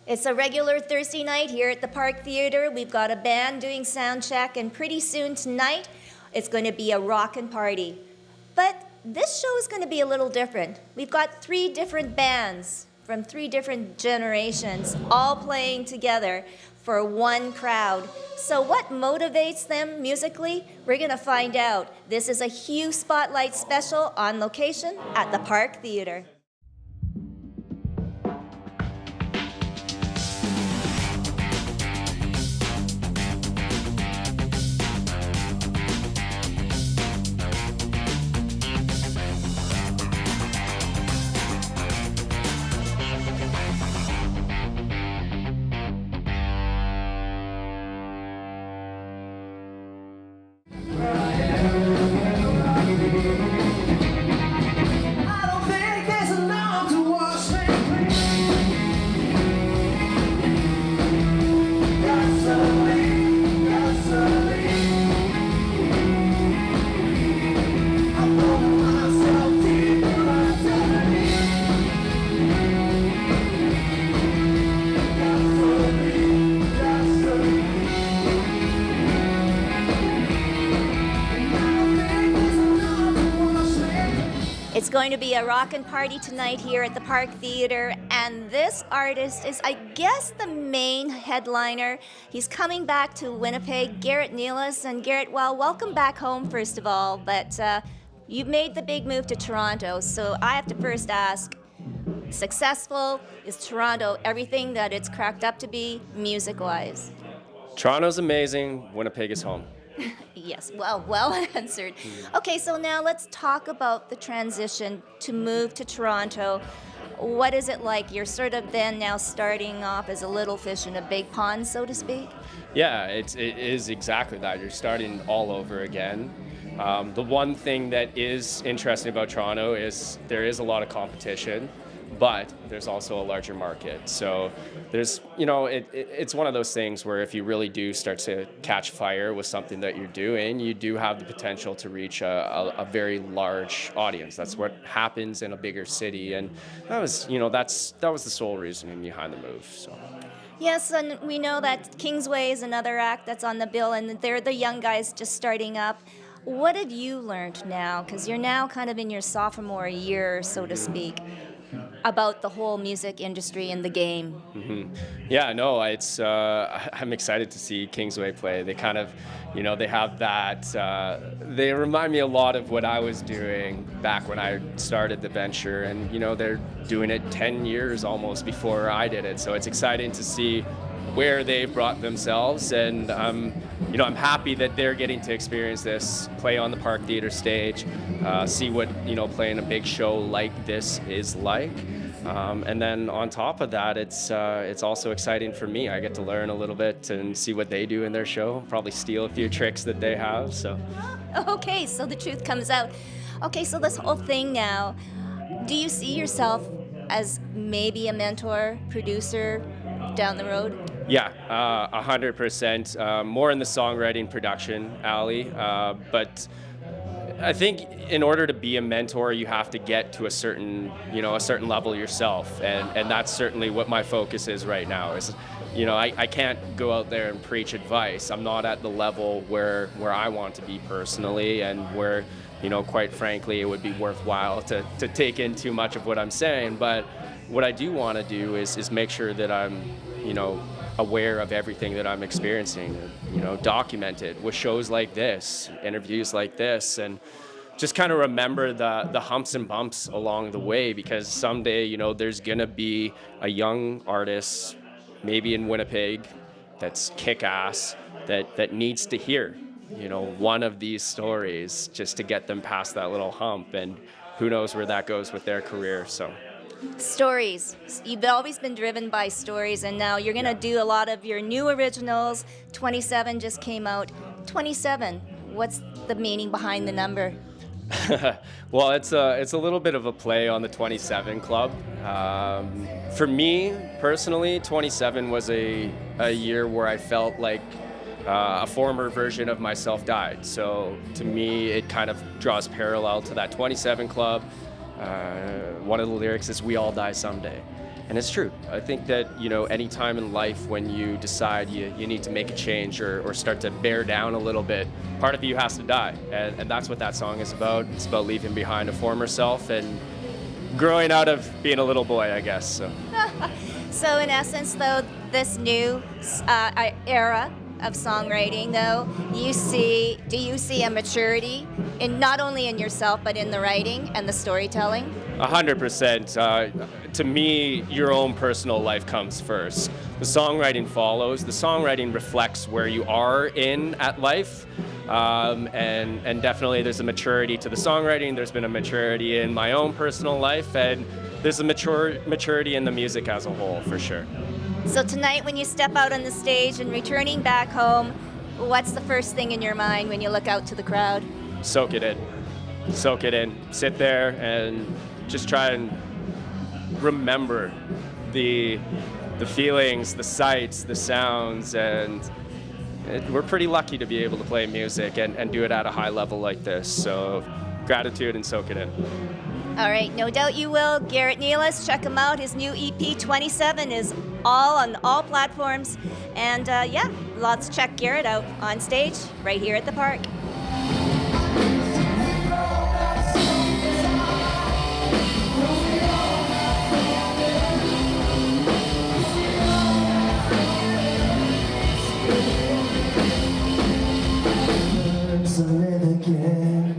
It's a regular Thursday night here at the Park Theatre. We've got a band doing sound check, and pretty soon tonight, it's going to be a rockin' party. But this show is going to be a little different. We've got 3 different bands from 3 different generations, all playing together for one crowd. So what motivates them musically? We're going to find out. This is a Hue Spotlight special on location at the Park Theatre. It's going to be a rockin' party tonight here at the Park Theatre, and this artist is, I guess, the main headliner. He's coming back to Winnipeg, Garrett Neiles. And Garrett, well, welcome back home, first of all, but you've made the big move to Toronto, so I have to first ask, successful? Is Toronto everything that it's cracked up to be, music-wise? Toronto's amazing, Winnipeg is home. Yes, well answered. Okay, so now let's talk about the transition to move to Toronto. What is it like? You're sort of then now starting off as a little fish in a big pond, so to speak? Yeah, it is exactly that. You're starting all over again. The one thing that is interesting about Toronto is there is a lot of competition, but there's also a larger market. So there's, it's one of those things where if you really do start to catch fire with something that you're doing, you do have the potential to reach a very large audience. That's what happens in a bigger city. And that was, that was the sole reasoning behind the move. So. Yes, and we know that Kingsway is another act that's on the bill, and they're the young guys just starting up. What have you learned now? Because you're now kind of in your sophomore year, so to speak, about the whole music industry and the game. Mm-hmm. Yeah, no, I'm excited to see Kingsway play. They kind of, they have that, they remind me a lot of what I was doing back when I started the venture, and, they're doing it 10 years almost before I did it. So it's exciting to see where they've brought themselves, and I'm happy that they're getting to experience this, play on the Park Theatre stage, see what playing a big show like this is like, and then on top of that, it's also exciting for me. I get to learn a little bit and see what they do in their show, probably steal a few tricks that they have. So. Okay, so the truth comes out. Okay, so this whole thing now, do you see yourself as maybe a mentor, producer down the road? Yeah, 100%. More in the songwriting production alley, but I think in order to be a mentor, you have to get to a certain level yourself, and that's certainly what my focus is right now. Is, I can't go out there and preach advice. I'm not at the level where I want to be personally, and where, quite frankly, it would be worthwhile to take in too much of what I'm saying. But what I do want to do is make sure that I'm, aware of everything that I'm experiencing, document it with shows like this, interviews like this, and just kind of remember the humps and bumps along the way, because someday, there's gonna be a young artist, maybe in Winnipeg, that's kick-ass, that needs to hear, one of these stories just to get them past that little hump, and who knows where that goes with their career, so. Stories. You've always been driven by stories, and now you're going to do a lot of your new originals. 27 just came out. 27, what's the meaning behind the number? Well, it's a little bit of a play on the 27 Club. For me, personally, 27 was a year where I felt like a former version of myself died. So to me, it kind of draws parallel to that 27 Club. One of the lyrics is "We all die someday," And it's true. I think that, any time in life when you decide you need to make a change or start to bear down a little bit, part of you has to die. And that's what that song is about. It's about leaving behind a former self and growing out of being a little boy, I guess. So in essence, though, this new era of songwriting, though, do you see a maturity in not only in yourself but in the writing and the storytelling? 100%. To me, your own personal life comes first. The songwriting follows. The songwriting reflects where you are at life. And definitely there's a maturity to the songwriting. There's been a maturity in my own personal life, and there's a maturity in the music as a whole, for sure. So tonight, when you step out on the stage and returning back home, what's the first thing in your mind when you look out to the crowd? Soak it in. Soak it in. Sit there and just try and remember the feelings, the sights, the sounds, and we're pretty lucky to be able to play music and do it at a high level like this. So gratitude and soak it in. All right, no doubt you will. Garrett Neiles, check him out. His new EP 27 is on all platforms. And let's check Garrett out on stage right here at the park. To live again.